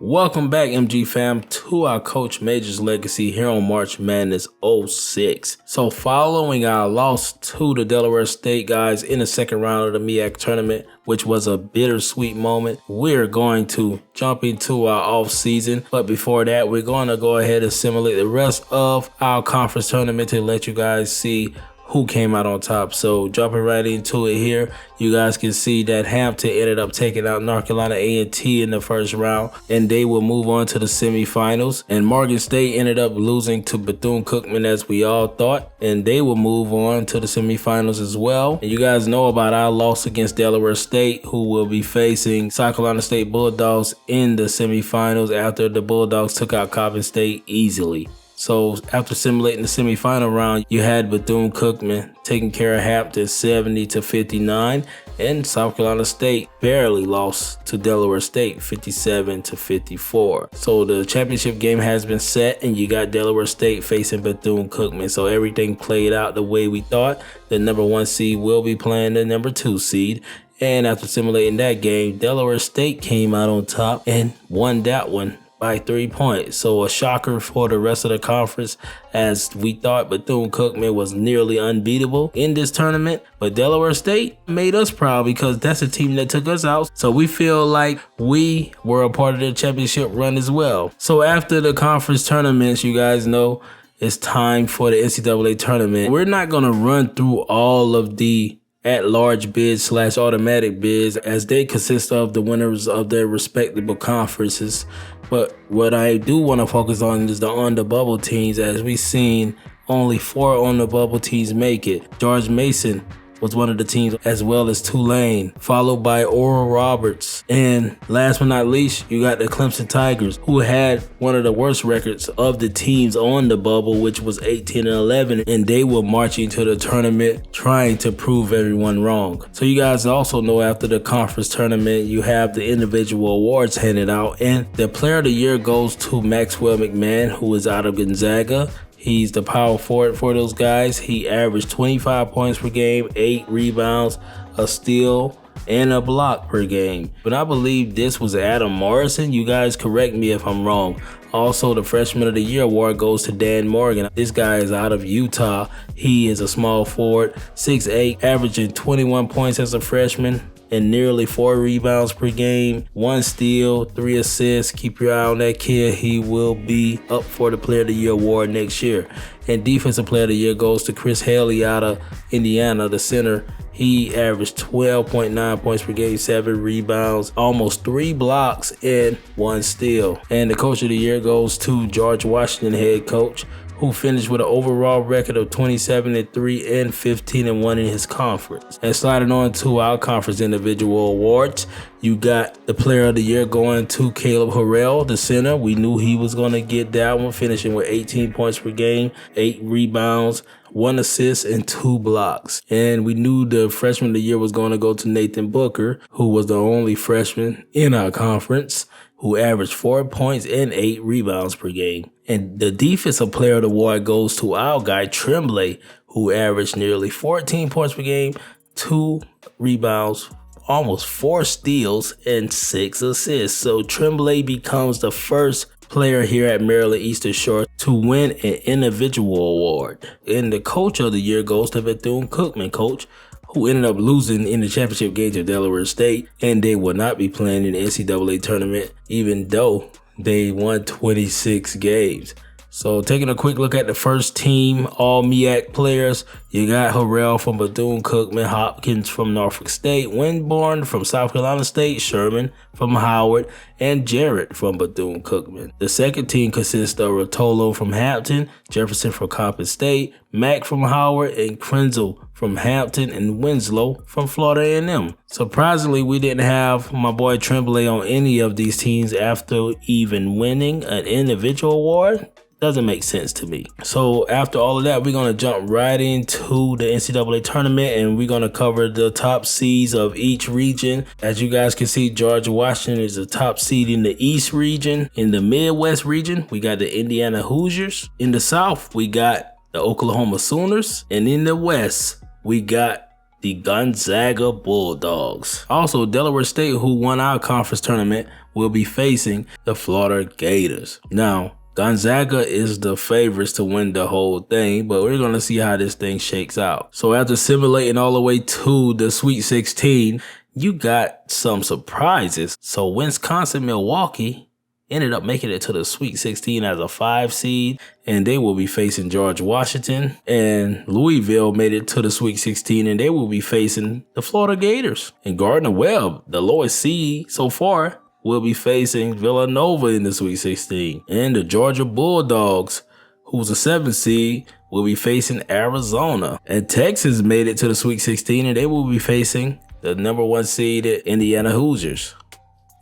Welcome back, MG fam, to our Coach Major's legacy here on March Madness 06. So following our loss to the Delaware State guys in the second round of the MEAC tournament, which was a bittersweet moment, we're going to jump into our off season. But before that, we're going to go ahead and simulate the rest of our conference tournament to let you guys see who came out on top. So jumping right into it here, you guys can see that Hampton ended up taking out North Carolina A&T in the first round, and they will move on to the semifinals. And Morgan State ended up losing to Bethune-Cookman, as we all thought, and they will move on to the semifinals as well. And you guys know about our loss against Delaware State, who will be facing South Carolina State Bulldogs in the semifinals after the Bulldogs took out Coppin State easily. So after simulating the semifinal round, you had Bethune-Cookman taking care of Hampton 70-59, and South Carolina State barely lost to Delaware State 57-54. So the championship game has been set, and you got Delaware State facing Bethune-Cookman. So everything played out the way we thought. The number 1 seed will be playing the number 2 seed. And after simulating that game, Delaware State came out on top and won that one by 3 points. So a shocker for the rest of the conference, as we thought Bethune-Cookman was nearly unbeatable in this tournament. But Delaware State made us proud because that's a team that took us out. So we feel like we were a part of the championship run as well. So after the conference tournaments, you guys know it's time for the NCAA tournament. We're not going to run through all of the at-large bids / automatic bids, as they consist of the winners of their respectable conferences. But what I do want to focus on is the on-the-bubble teams, as we've seen only 4 on-the-bubble teams make it. George Mason was one of the teams, as well as Tulane, followed by Oral Roberts. And last but not least, you got the Clemson Tigers, who had one of the worst records of the teams on the bubble, which was 18-11, and they were marching to the tournament trying to prove everyone wrong. So you guys also know after the conference tournament, you have the individual awards handed out, and the player of the year goes to Maxwell McMahon, who is out of Gonzaga. He's the power forward for those guys. He averaged 25 points per game, 8 rebounds, a steal, and a block per game. But I believe this was Adam Morrison. You guys correct me if I'm wrong. Also, the Freshman of the Year award goes to Dan Morgan. This guy is out of Utah. He is a small forward, 6'8", averaging 21 points as a freshman and nearly 4 rebounds per game, 1 steal, 3 assists. Keep your eye on that kid. He will be up for the Player of the Year award next year. And Defensive Player of the Year goes to Chris Haley out of Indiana, the center. He averaged 12.9 points per game, 7 rebounds, almost 3 blocks, and 1 steal. And the Coach of the Year goes to George Washington, head coach, who finished with an overall record of 27-3 and 15-1 in his conference. And sliding on to our conference individual awards, you got the Player of the Year going to Caleb Harrell, the center. We knew he was going to get that one, finishing with 18 points per game, 8 rebounds, 1 assist, and 2 blocks. And we knew the Freshman of the Year was going to go to Nathan Booker, who was the only freshman in our conference, who averaged 4 points and 8 rebounds per game. And the Defensive Player of the Award goes to our guy, Tremblay, who averaged nearly 14 points per game, 2 rebounds, almost 4 steals, and 6 assists. So Tremblay becomes the first player here at Maryland Eastern Shore to win an individual award. And the Coach of the Year goes to Bethune-Cookman coach, who ended up losing in the championship game to Delaware State, and they will not be playing in the NCAA tournament, even though they won 26 games. So taking a quick look at the first team, all MEAC players, you got Harrell from Bethune-Cookman, Hopkins from Norfolk State, Winborn from South Carolina State, Sherman from Howard, and Jarrett from Bethune-Cookman. The second team consists of Rotolo from Hampton, Jefferson from Coppin State, Mack from Howard, and Krenzel from Hampton, and Winslow from Florida A&M. Surprisingly, we didn't have my boy Tremblay on any of these teams after even winning an individual award. Doesn't make sense to me. So after all of that, we're going to jump right into the NCAA tournament, and we're going to cover the top seeds of each region. As you guys can see, George Washington is the top seed in the East region. In the Midwest region, we got the Indiana Hoosiers. In the South, we got the Oklahoma Sooners. And in the West, we got the Gonzaga Bulldogs. Also, Delaware State, who won our conference tournament, will be facing the Florida Gators. Now, Gonzaga is the favorites to win the whole thing, but we're going to see how this thing shakes out. So after simulating all the way to the Sweet 16, you got some surprises. So Wisconsin-Milwaukee ended up making it to the Sweet 16 as a 5 seed, and they will be facing George Washington. And Louisville made it to the Sweet 16, and they will be facing the Florida Gators. And Gardner-Webb, the lowest seed so far, will be facing Villanova in the Sweet 16. And the Georgia Bulldogs, who's a 7 seed, will be facing Arizona. And Texas made it to the Sweet 16, and they will be facing the number 1 seeded Indiana Hoosiers.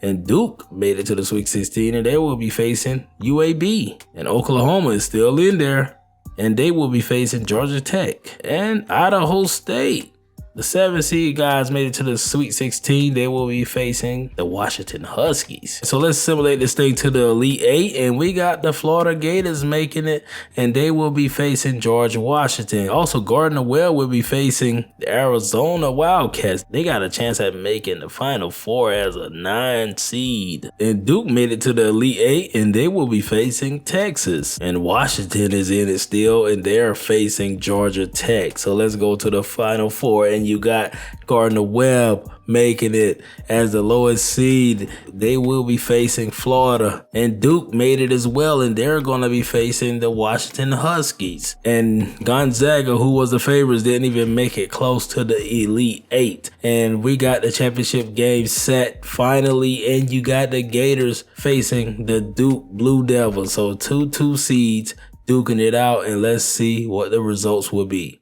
And Duke made it to the Sweet 16, and they will be facing UAB. And Oklahoma is still in there, and they will be facing Georgia Tech. And Idaho State, the 7 seed guys, made it to the Sweet 16. They will be facing the Washington Huskies. So let's simulate this thing to the Elite 8, and we got the Florida Gators making it, and they will be facing George Washington. Also, Gardner-Webb will be facing the Arizona Wildcats. They got a chance at making the Final Four as a 9 seed. And Duke made it to the Elite 8, and they will be facing Texas. And Washington is in it still, and they're facing Georgia Tech. So let's go to the Final Four, and you got Gardner-Webb making it as the lowest seed. They will be facing Florida, and Duke made it as well, and they're going to be facing the Washington Huskies. And Gonzaga, who was the favorites, didn't even make it close to the Elite 8. And we got the championship game set finally, and you got the Gators facing the Duke Blue Devils. So 2 seeds duking it out, and let's see what the results will be.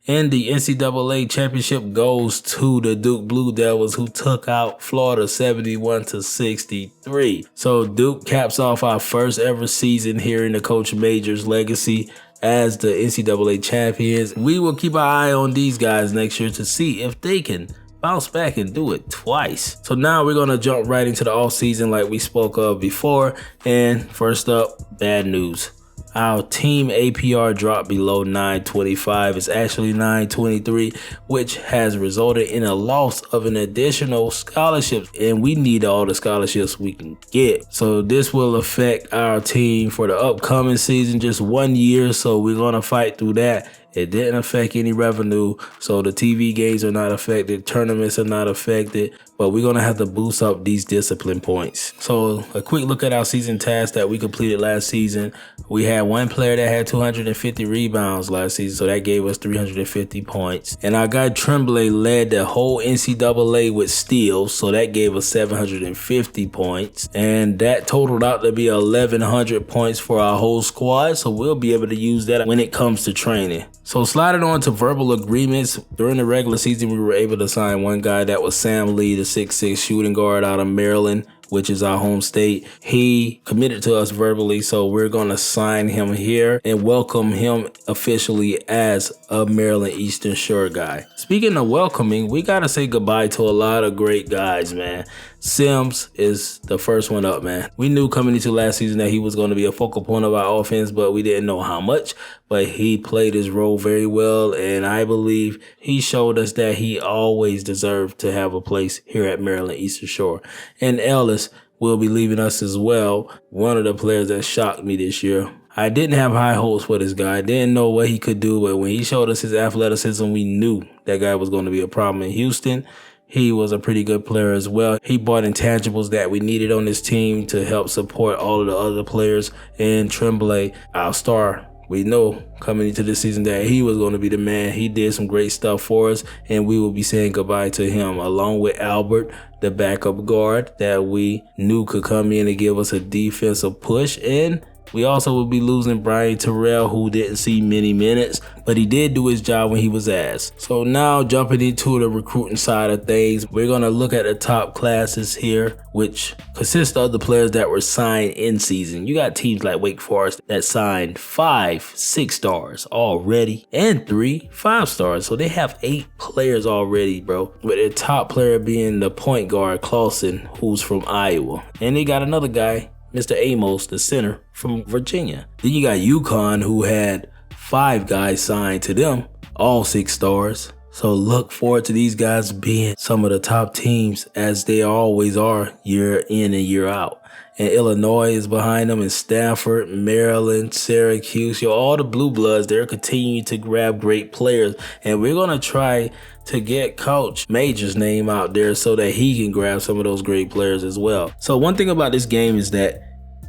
And the NCAA championship goes to the Duke Blue Devils, who took out Florida 71-63. So Duke caps off our first ever season here in the Coach Majors legacy as the NCAA champions. We will keep our eye on these guys next year to see if they can bounce back and do it twice. So now we're going to jump right into the offseason like we spoke of before. And first up, bad news. Our team APR dropped below 925. It's actually 923, which has resulted in a loss of an additional scholarship, and we need all the scholarships we can get. So this will affect our team for the upcoming season, just 1 year. So we're going to fight through that. It didn't affect any revenue, so the TV games are not affected, tournaments are not affected, but we're going to have to boost up these discipline points. So a quick look at our season tasks that we completed last season. We had one player that had 250 rebounds last season, so that gave us 350 points. And our guy Tremblay led the whole NCAA with steals, so that gave us 750 points. And that totaled out to be 1,100 points for our whole squad, so we'll be able to use that when it comes to training. So sliding on to verbal agreements, during the regular season, we were able to sign one guy that was Sam Lee, the 6'6" shooting guard out of Maryland, which is our home state. He committed to us verbally, so we're going to sign him here and welcome him officially as a Maryland Eastern Shore guy. Speaking of welcoming, we got to say goodbye to a lot of great guys, man. Sims is the first one up, man. We knew coming into last season that he was going to be a focal point of our offense, but we didn't know how much. But he played his role very well, and I believe he showed us that he always deserved to have a place here at Maryland Eastern Shore. And Ellis will be leaving us as well, one of the players that shocked me this year. I didn't have high hopes for this guy. I didn't know what he could do, but when he showed us his athleticism, we knew that guy was going to be a problem in Houston. He was a pretty good player as well. He brought intangibles that we needed on this team to help support all of the other players. And Tremblay, our star, we know coming into this season that he was going to be the man. He did some great stuff for us, and we will be saying goodbye to him, along with Albert, the backup guard that we knew could come in and give us a defensive push. And we also will be losing Brian Terrell, who didn't see many minutes, but he did do his job when he was asked. So now jumping into the recruiting side of things, we're going to look at the top classes here, which consist of the players that were signed in season. You got teams like Wake Forest that signed 5 6-stars already and 3 5-stars. So they have 8 players already, bro, with their top player being the point guard, Clausen, who's from Iowa. And they got another guy, Mr. Amos, the center from Virginia. Then you got UConn, who had 5 guys signed to them, all 6 stars. So look forward to these guys being some of the top teams, as they always are year in and year out. And Illinois is behind them, and Stanford, Maryland, Syracuse, all the blue bloods, they're continuing to grab great players. And we're going to try to get Coach Major's name out there so that he can grab some of those great players as well. So one thing about this game is that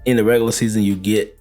in the regular season, you get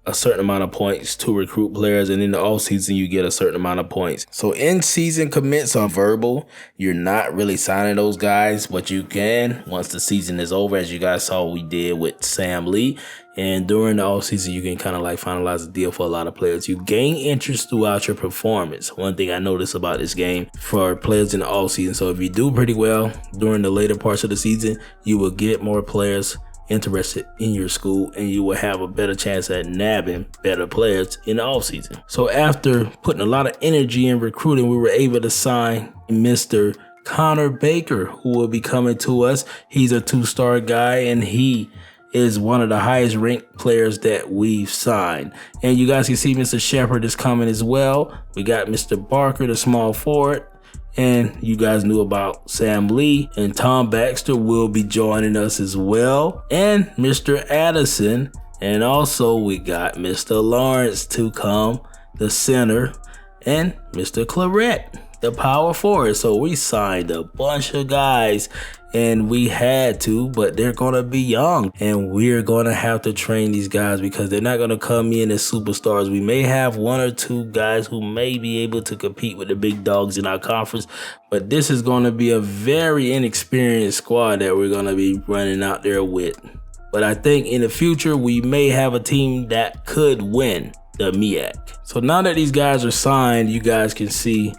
a certain amount of points to recruit players, and in the off season you get a certain amount of points. So in-season commits are verbal. You're not really signing those guys, but you can once the season is over, as you guys saw we did with Sam Lee. And during the off season, you can kind of like finalize a deal for a lot of players. You gain interest throughout your performance. One thing I noticed about this game for players in the off season. So if you do pretty well during the later parts of the season, you will get more players interested in your school, and you will have a better chance at nabbing better players in the offseason. So after putting a lot of energy in recruiting, we were able to sign Mr. Connor Baker, who will be coming to us. He's a 2-star guy, and he is one of the highest ranked players that we've signed. And you guys can see Mr. Shepard is coming as well. We got Mr. Barker, the small forward. And you guys knew about Sam Lee, and Tom Baxter will be joining us as well, and Mr. Addison. And also we got Mr. Lawrence to come, the center, and Mr. Claret, the power forward. So we signed a bunch of guys, and we had to, but they're going to be young, and we're going to have to train these guys because they're not going to come in as superstars. We may have 1 or 2 guys who may be able to compete with the big dogs in our conference, but this is going to be a very inexperienced squad that we're going to be running out there with. But I think in the future, we may have a team that could win the MEAC. So now that these guys are signed, you guys can see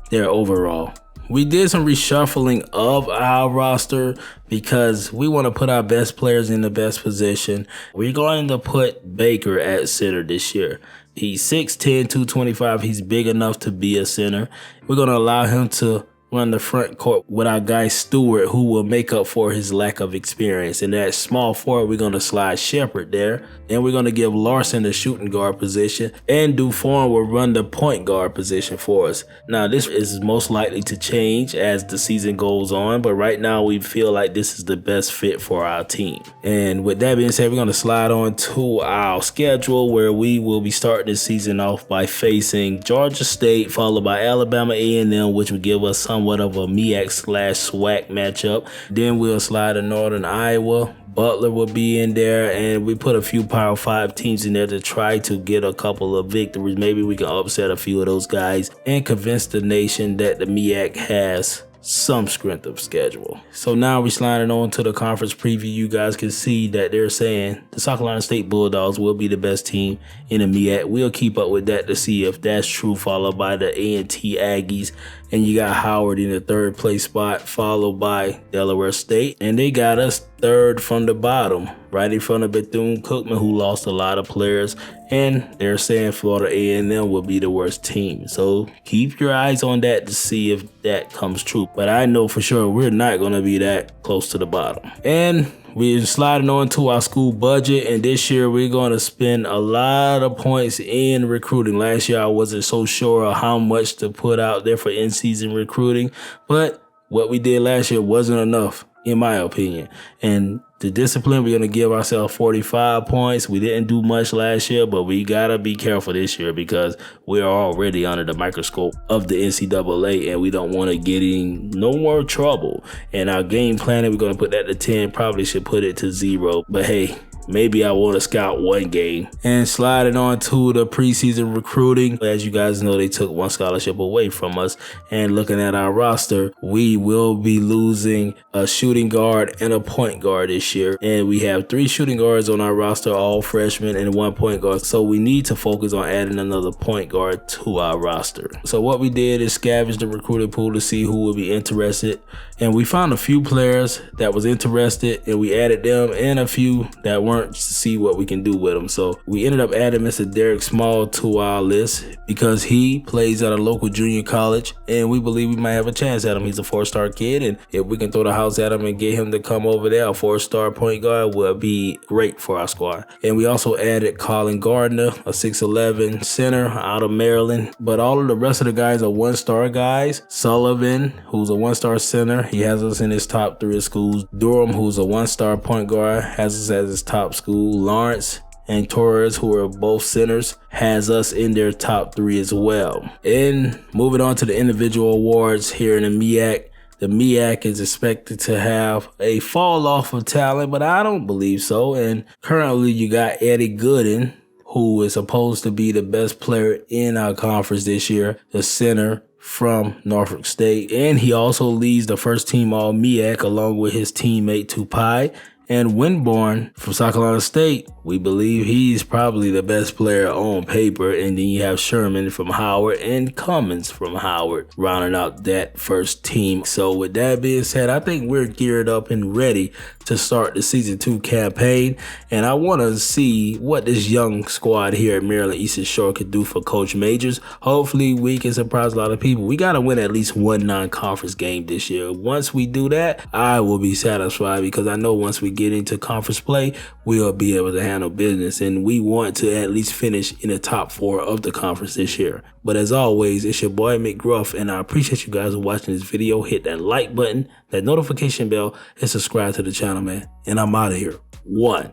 their overall. We did some reshuffling of our roster because we want to put our best players in the best position. We're going to put Baker at center this year. He's 6'10", 225. He's big enough to be a center. We're going to allow him to run the front court with our guy Stewart, who will make up for his lack of experience. And that small forward, we're going to slide Shepard there. And we're going to give Larson the shooting guard position. And Dufour will run the point guard position for us. Now, this is most likely to change as the season goes on. But right now, we feel like this is the best fit for our team. And with that being said, we're going to slide on to our schedule, where we will be starting the season off by facing Georgia State, followed by Alabama A&M, which will give us somewhat of a MEAC/SWAC matchup. Then we'll slide to Northern Iowa. Butler will be in there, and we put a few Power 5 teams in there to try to get a couple of victories. Maybe we can upset a few of those guys and convince the nation that the MEAC has some strength of schedule. So now we're sliding on to the conference preview. You guys can see that they're saying the South Carolina State Bulldogs will be the best team in the MEAC. We'll keep up with that to see if that's true, followed by the A&T Aggies. And you got Howard in the 3rd place spot, followed by Delaware State. And they got us 3rd from the bottom, right in front of Bethune-Cookman, who lost a lot of players. And they're saying Florida A&M will be the worst team. So keep your eyes on that to see if that comes true. But I know for sure we're not going to be that close to the bottom. And we're sliding on to our school budget, and this year we're going to spend a lot of points in recruiting. Last year I wasn't so sure of how much to put out there for in-season recruiting, but what we did last year wasn't enough, in my opinion. And the discipline, we're going to give ourselves 45 points. We didn't do much last year, but we got to be careful this year because we're already under the microscope of the NCAA, and we don't want to get in no more trouble. And our game planning, we're going to put that to 10, probably should put it to 0. But hey, maybe I want to scout one game. And sliding on to the preseason recruiting. As you guys know, they took one scholarship away from us. And looking at our roster, we will be losing a shooting guard and a point guard this year. And we have 3 shooting guards on our roster, all freshmen, and 1 point guard. So we need to focus on adding another point guard to our roster. So what we did is scavenge the recruiting pool to see who would be interested. And we found a few players that was interested, and we added them, and a few that weren't weren't to see what we can do with him. So we ended up adding Mr. Derek Small to our list because he plays at a local junior college, and we believe we might have a chance at him. He's a 4-star kid, and if we can throw the house at him and get him to come over there, a 4-star point guard will be great for our squad. And we also added Colin Gardner, a 6'11 center out of Maryland. But all of the rest of the guys are 1-star guys. Sullivan, who's a 1-star center, he has us in his top 3 of schools. Durham, who's a 1-star point guard, has us as his top school. Lawrence and Torres, who are both centers, has us in their top 3 as well. And moving on to the individual awards here in the MEAC. The MEAC is expected to have a fall off of talent, but I don't believe so. And currently you got Eddie Gooden, who is supposed to be the best player in our conference this year, the center from Norfolk State. And he also leads the first team all MEAC along with his teammate Tupai. And Winborn from South Carolina State, we believe he's probably the best player on paper. And then you have Sherman from Howard and Cummins from Howard rounding out that first team. So with that being said, I think we're geared up and ready to start the season 2 campaign. And I want to see what this young squad here at Maryland Eastern Shore could do for Coach Majors. Hopefully we can surprise a lot of people. We got to win at least one non-conference game this year. Once we do that, I will be satisfied, because I know once we get into conference play, we'll be able to handle business, and we want to at least finish in the top 4 of the conference this year. But as always, it's your boy McGruff, and I appreciate you guys for watching this video. Hit that like button, that notification bell, and subscribe to the channel, man. And I'm out of here. 1.